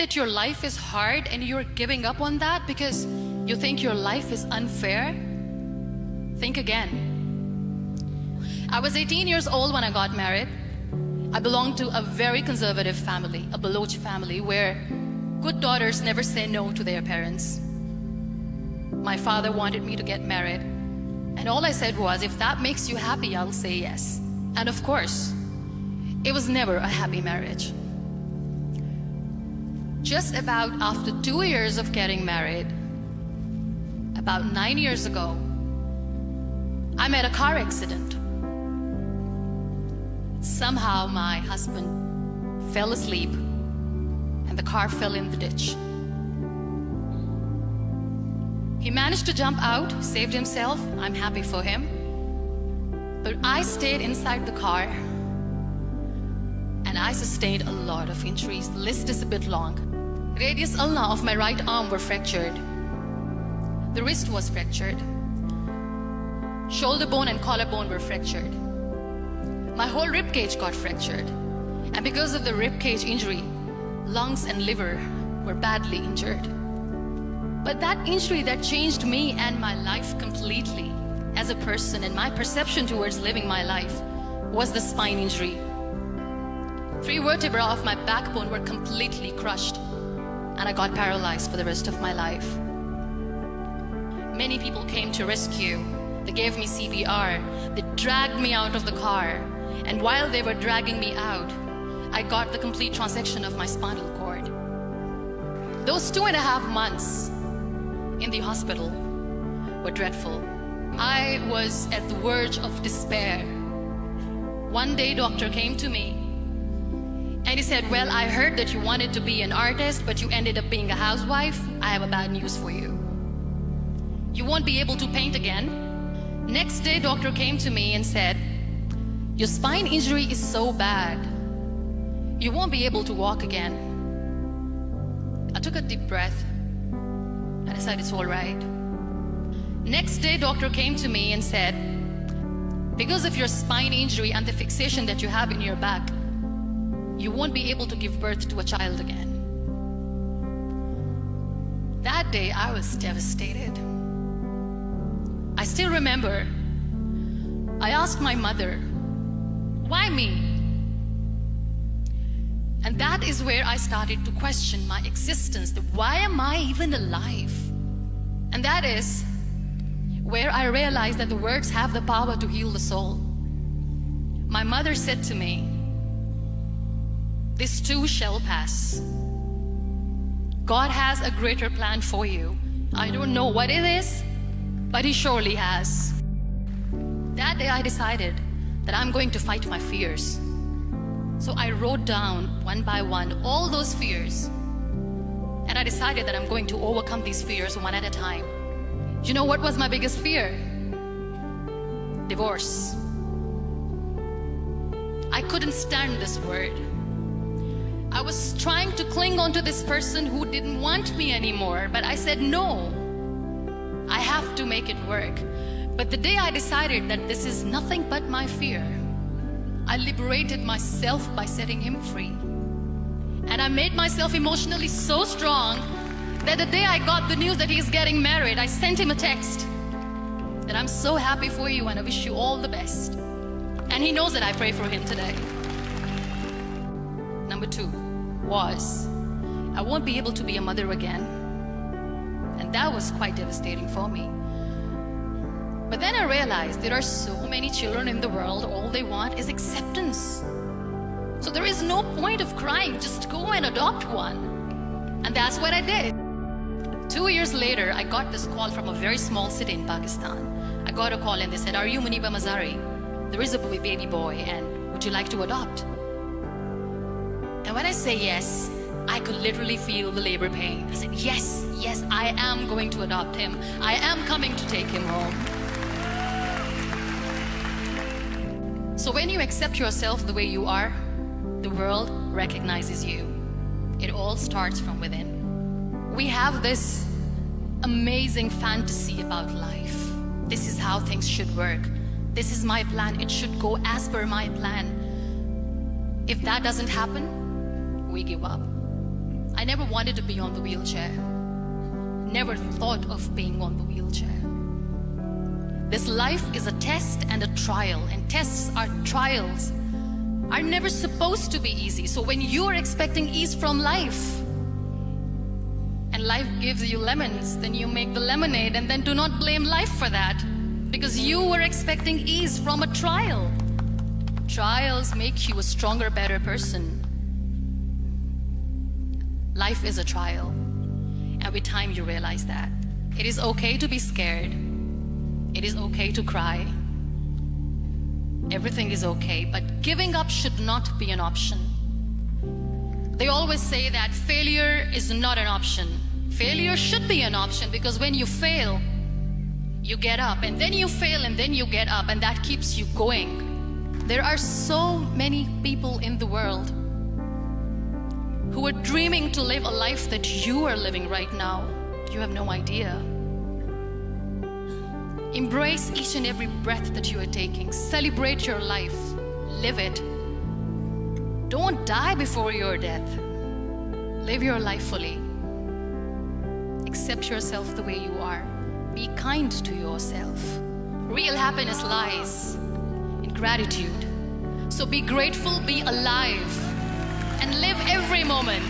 that your life is hard and you're giving up on that because you think your life is unfair, think again. I was 18 years old when I got married. I belonged to a very conservative family, a Baloch family, where good daughters never say no to their parents. My father wanted me to get married, and all I said was, if that makes you happy, I'll say yes. And of course, it was never a happy marriage. Just about after 2 years of getting married, about 9 years ago, I met a car accident. Somehow my husband fell asleep and the car fell in the ditch. He managed to jump out, saved himself. I'm happy for him. But I stayed inside the car and I sustained a lot of injuries. The list is a bit long. Radius ulna of my right arm were fractured. The wrist was fractured. Shoulder bone and collarbone were fractured. My whole rib cage got fractured. And because of the rib cage injury, lungs and liver were badly injured. But that injury that changed me and my life completely as a person and my perception towards living my life was the spine injury. 3 vertebrae of my backbone were completely crushed and I got paralyzed for the rest of my life. Many people came to rescue. They gave me CPR. They dragged me out of the car. And while they were dragging me out, I got the complete transection of my spinal cord. Those 2.5 months in the hospital were dreadful. I was at the verge of despair. One day, doctor came to me and he said, well, I heard that you wanted to be an artist, but you ended up being a housewife. I have a bad news for you. You won't be able to paint again. Next day, doctor came to me and said, your spine injury is so bad, you won't be able to walk again. I took a deep breath and I said, it's all right. Next day, doctor came to me and said, because of your spine injury and the fixation that you have in your back, you won't be able to give birth to a child again. That day, I was devastated. I still remember, I asked my mother, why me? And that is where I started to question my existence. Why am I even alive? And that is where I realized that the words have the power to heal the soul. My mother said to me, this too shall pass. God has a greater plan for you. I don't know what it is, but He surely has. That day I decided that I'm going to fight my fears. So I wrote down one by one all those fears. And I decided that I'm going to overcome these fears one at a time. You know what was my biggest fear? Divorce. I couldn't stand this word. I was trying to cling on to this person who didn't want me anymore, but I said no. I have to make it work. But the day I decided that this is nothing but my fear, I liberated myself by setting him free. And I made myself emotionally so strong that the day I got the news that he's getting married, I sent him a text that I'm so happy for you and I wish you all the best. And he knows that I pray for him today. Number 2 was, I won't be able to be a mother again. And that was quite devastating for me. But then I realized there are so many children in the world, all they want is acceptance. So there is no point of crying, just go and adopt one. And that's what I did. 2 years later, I got this call from a very small city in Pakistan. I got a call and they said, are you Muniba Mazari? There is a baby boy and would you like to adopt? And when I say yes, I could literally feel the labor pain. I said, yes, yes, I am going to adopt him. I am coming to take him home. So when you accept yourself the way you are, the world recognizes you. It all starts from within. We have this amazing fantasy about life. This is how things should work. This is my plan. It should go as per my plan. If that doesn't happen, we give up. I never wanted to be on the wheelchair. Never thought of being on the wheelchair. This life is a test and a trial, and tests are trials are never supposed to be easy. So when you are expecting ease from life, and life gives you lemons, then you make the lemonade, and then do not blame life for that, because you were expecting ease from a trial. Trials make you a stronger, better person. Life is a trial, and with time you realize that. It is okay to be scared. It is okay to cry. Everything is okay, but giving up should not be an option. They always say that failure is not an option. Failure should be an option, because when you fail, you get up, and then you fail, and then you get up, and that keeps you going. There are so many people in the world who are dreaming to live a life that you are living right now. You have no idea. Embrace each and every breath that you are taking. Celebrate your life. Live it. Don't die before your death. Live your life fully. Accept yourself the way you are. Be kind to yourself. Real happiness lies in gratitude. So be grateful, be alive, and live every moment.